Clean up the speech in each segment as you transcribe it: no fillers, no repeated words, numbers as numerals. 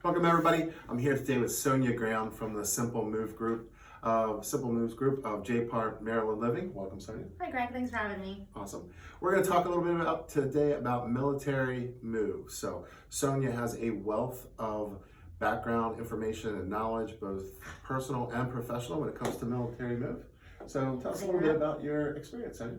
Welcome everybody. I'm here today with Sonia Graham from the Simple Moves Group of JPAR Maryland Living. Welcome, Sonia. Hi Greg, thanks for having me. Awesome. We're going to talk a little bit today about military moves. So Sonia has a wealth of background, information, and knowledge, both personal and professional, when it comes to military move. So tell us a little bit about your experience, Sonia.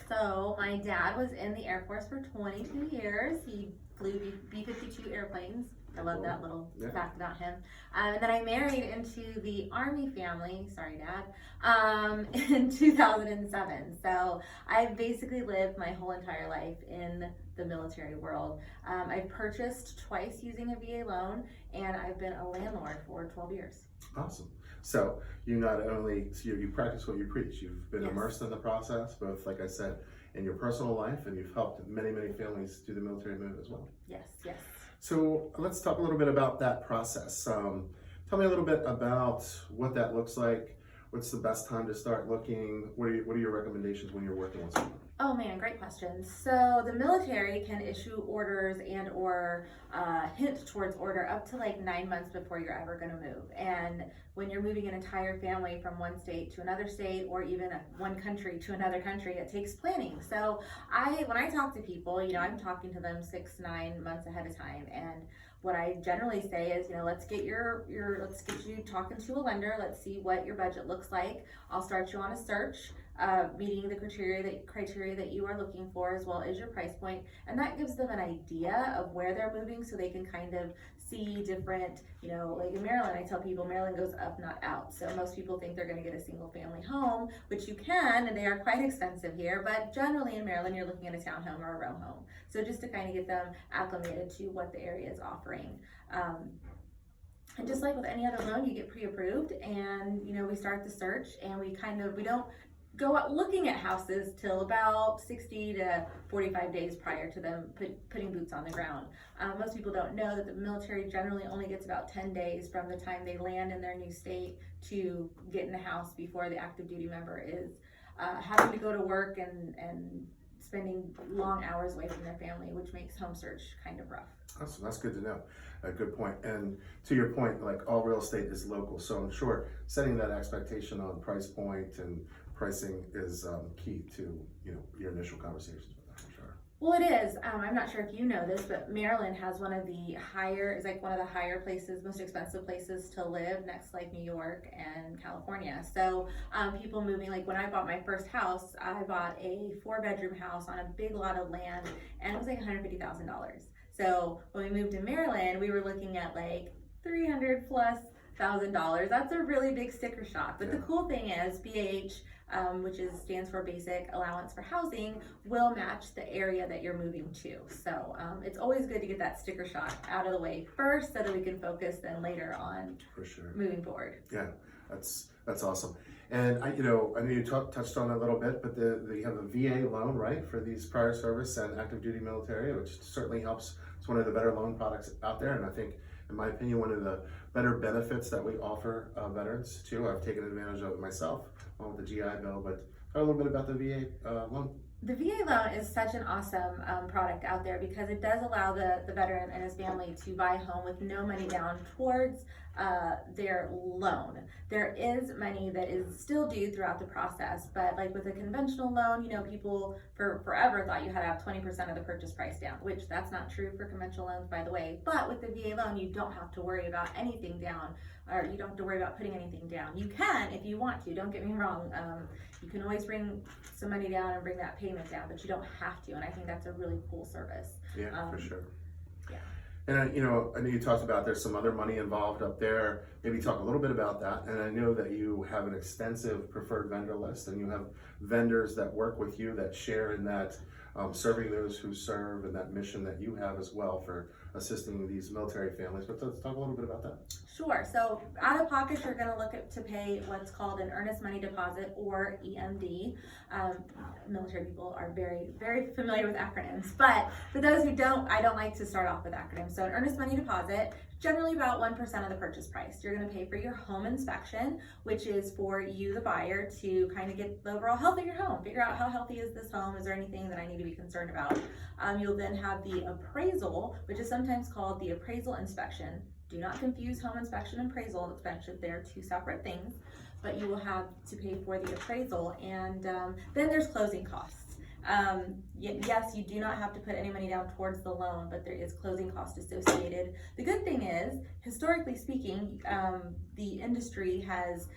So my dad was in the Air Force for 22 years. He flew B-52 airplanes. I love that little fact about him. And then I married into the Army family, sorry Dad, in 2007. So I've basically lived my whole entire life in the military world. I've purchased twice using a VA loan, and I've been a landlord for 12 years. Awesome. So you not only, you practice what you preach. You've been immersed in the process, both, like I said, in your personal life, and you've helped many, many families do the military move as well. Yes, yes. So let's talk a little bit about that process. Tell me a little bit about what that looks like. What's the best time to start looking? What are your recommendations when you're working with someone? Oh man, great question. So the military can issue orders and or hint towards order up to like 9 months before you're ever going to move. And when you're moving an entire family from one state to another state, or even one country to another country, it takes planning. So when I talk to people, I'm talking to them 6-9 months ahead of time. And what I generally say is, let's get let's get you talking to a lender. Let's see what your budget looks like. I'll start you on a search, meeting the criteria that you are looking for, as well as your price point, and that gives them an idea of where they're moving, so they can kind of see different, like in Maryland, I tell people Maryland goes up, not out. So most people think they're going to get a single family home, which you can, and they are quite expensive here, but generally in Maryland you're looking at a townhome or a row home. So just to kind of get them acclimated to what the area is offering. And just like with any other loan, you get pre-approved, and we start the search, and we don't go out looking at houses till about 60 to 45 days prior to them putting boots on the ground. Most people don't know that the military generally only gets about 10 days from the time they land in their new state to get in the house before the active duty member is having to go to work and spending long hours away from their family, which makes home search kind of rough. Awesome, that's good to know. A good point. And to your point, like all real estate is local, so I'm sure setting that expectation on price point and pricing is key to your initial conversations with them, I'm sure. Well, it is. I'm not sure if you know this, but Maryland has one of the higher places, most expensive places to live, next to like New York and California. So people moving, like when I bought my first house, I bought a 4-bedroom house on a big lot of land, and it was like $150,000. So when we moved to Maryland, we were looking at like $300,000+. That's a really big sticker shock. But the cool thing is BAH, which stands for Basic Allowance for Housing, will match the area that you're moving to. So it's always good to get that sticker shock out of the way first, so that we can focus then later on moving forward. Yeah, that's awesome. And I know you touched on it a little bit, but you have a VA loan, right, for these prior service and active duty military, which certainly helps. It's one of the better loan products out there, and I think, in my opinion, one of the better benefits that we offer veterans too. I've taken advantage of it myself with the GI Bill, but talk a little bit about the VA loan. The VA loan is such an awesome product out there, because it does allow the veteran and his family to buy a home with no money down towards their loan. There is money that is still due throughout the process, but like with a conventional loan, people for forever thought you had to have 20% of the purchase price down, which that's not true for conventional loans, by the way. But with the VA loan, you don't have to worry about anything down, or you don't have to worry about putting anything down. You can if you want to, don't get me wrong. You can always bring some money down and bring that payment down, but you don't have to, and I think that's a really cool service. Yeah, for sure. Yeah. And I know you talked about there's some other money involved up there. Maybe talk a little bit about that. And I know that you have an extensive preferred vendor list, and you have vendors that work with you that share in that serving those who serve, and that mission that you have as well for assisting these military families. But let's talk a little bit about that. Sure. So out of pocket, you're going to look to pay what's called an earnest money deposit, or EMD. Military people are very, very familiar with acronyms, but for those who don't, I don't like to start off with acronyms. So an earnest money deposit, generally about 1% of the purchase price. You're going to pay for your home inspection, which is for you, the buyer, to kind of get the overall health of your home, figure out how healthy is this home, is there anything that I need to be concerned about. You'll then have the appraisal, which is sometimes called the appraisal inspection. Do not confuse home inspection and appraisal inspection. They're two separate things, but you will have to pay for the appraisal, and then there's closing costs. Yes, you do not have to put any money down towards the loan, but there is closing cost associated. The good thing is, historically speaking, the industry has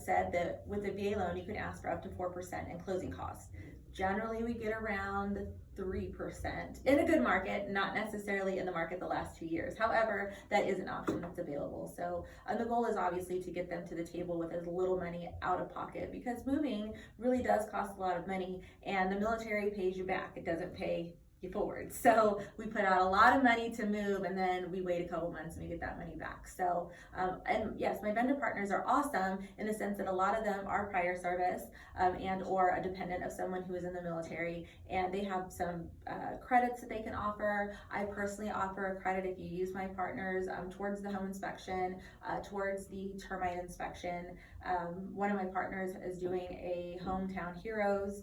said that with a VA loan, you can ask for up to 4% in closing costs. Generally, we get around 3% in a good market, not necessarily in the market the last 2 years. However, that is an option that's available. So the goal is obviously to get them to the table with as little money out of pocket, because moving really does cost a lot of money, and the military pays you back. It doesn't pay you forward. So we put out a lot of money to move, and then we wait a couple months and we get that money back. So, and yes, my vendor partners are awesome in the sense that a lot of them are prior service and or a dependent of someone who is in the military, and they have some credits that they can offer. I personally offer a credit if you use my partners towards the home inspection, towards the termite inspection. One of my partners is doing a Hometown Heroes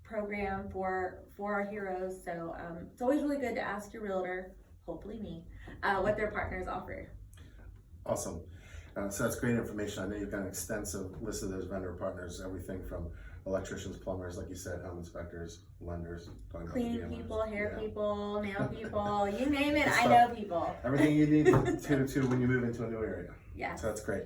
program for our heroes. So it's always really good to ask your realtor, hopefully me, what their partners offer. Awesome. So that's great information. I know you've got an extensive list of those vendor partners, everything from electricians, plumbers, like you said, home inspectors, lenders, cleaning people, hair people, nail people, you name it, I know people. Everything you need to when you move into a new area. Yeah. So that's great.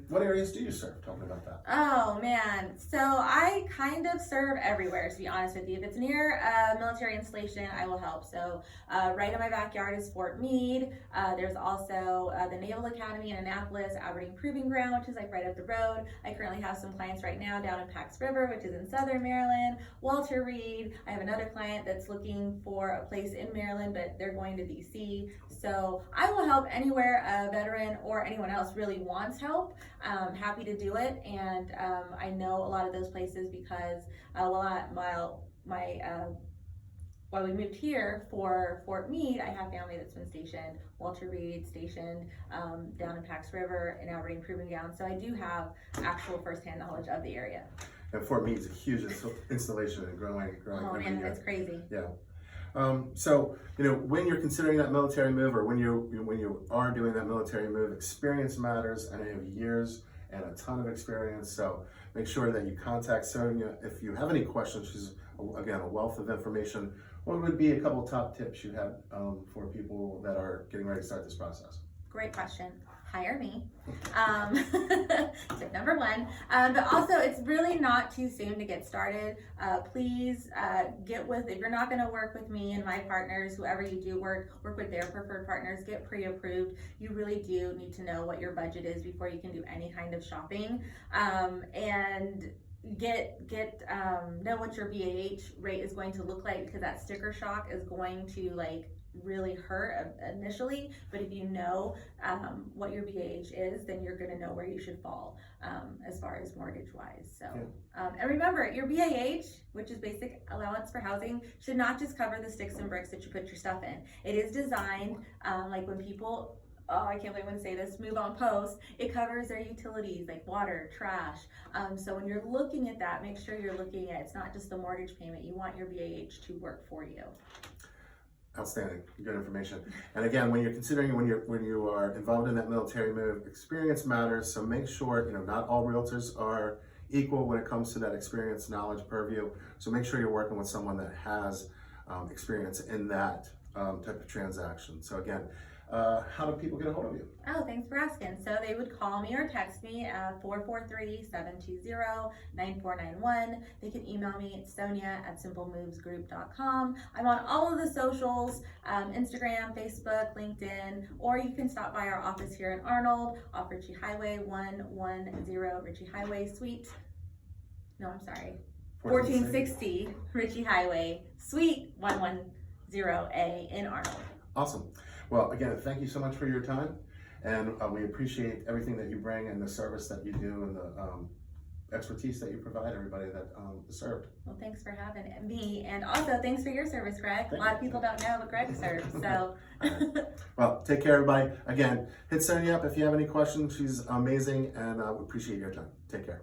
What areas do you serve? Tell me about that. Oh man, so I kind of serve everywhere, to be honest with you. If it's near a military installation, I will help. So right in my backyard is Fort Meade. There's also the Naval Academy in Annapolis, Aberdeen Proving Ground, which is like right up the road. I currently have some clients right now down in Pax River, which is in Southern Maryland. Walter Reed. I have another client that's looking for a place in Maryland, but they're going to DC. So I will help anywhere a veteran or anyone else really wants help. Happy to do it, and I know a lot of those places because while we moved here for Fort Meade, I have family that's been stationed, Walter Reed stationed down in Pax River and Aberdeen Proving Ground, so I do have actual firsthand knowledge of the area. And Fort Meade's a huge installation and growing Oh man, it's crazy. Yeah. So, when you're considering that military move, or when you are doing that military move, experience matters. I know you have years and a ton of experience, so make sure that you contact Sonia if you have any questions. She's, again, a wealth of information. What would be a couple top tips you have for people that are getting ready to start this process? Great question. Hire me. Tip number one. But also, it's really not too soon to get started. Please if you're not going to work with me and my partners, whoever you do work with their preferred partners, get pre-approved. You really do need to know what your budget is before you can do any kind of shopping. And know what your BAH rate is going to look like, because that sticker shock is going to really hurt initially, but if you know what your BAH is, then you're going to know where you should fall as far as mortgage wise. So and remember, your BAH, which is basic allowance for housing, should not just cover the sticks and bricks that you put your stuff in. It is designed like when people, I can't believe I'm going to say this, move on post, it covers their utilities like water, trash. So when you're looking at that, make sure you're looking at, it's not just the mortgage payment. You want your BAH to work for you. Outstanding, good information. And again, when you are involved in that military move, experience matters. So make sure, not all realtors are equal when it comes to that experience, knowledge, purview. So make sure you're working with someone that has experience in that type of transaction. So again, how do people get a hold of you? Oh, thanks for asking. So they would call me or text me at 443-720-9491. They can email me at sonia@simplemovesgroup.com. I'm on all of the socials, Instagram, Facebook, LinkedIn, or you can stop by our office here in Arnold off Ritchie Highway, 110 Ritchie Highway, 1460 Ritchie Highway, Suite 110A in Arnold. Awesome. Well, again, thank you so much for your time, and we appreciate everything that you bring and the service that you do and the expertise that you provide everybody that is served. Well, thanks for having me, and also thanks for your service, Greg. A lot of people don't know what Greg serves, so. Well, take care, everybody. Again, hit Sonia up if you have any questions. She's amazing, and we appreciate your time. Take care.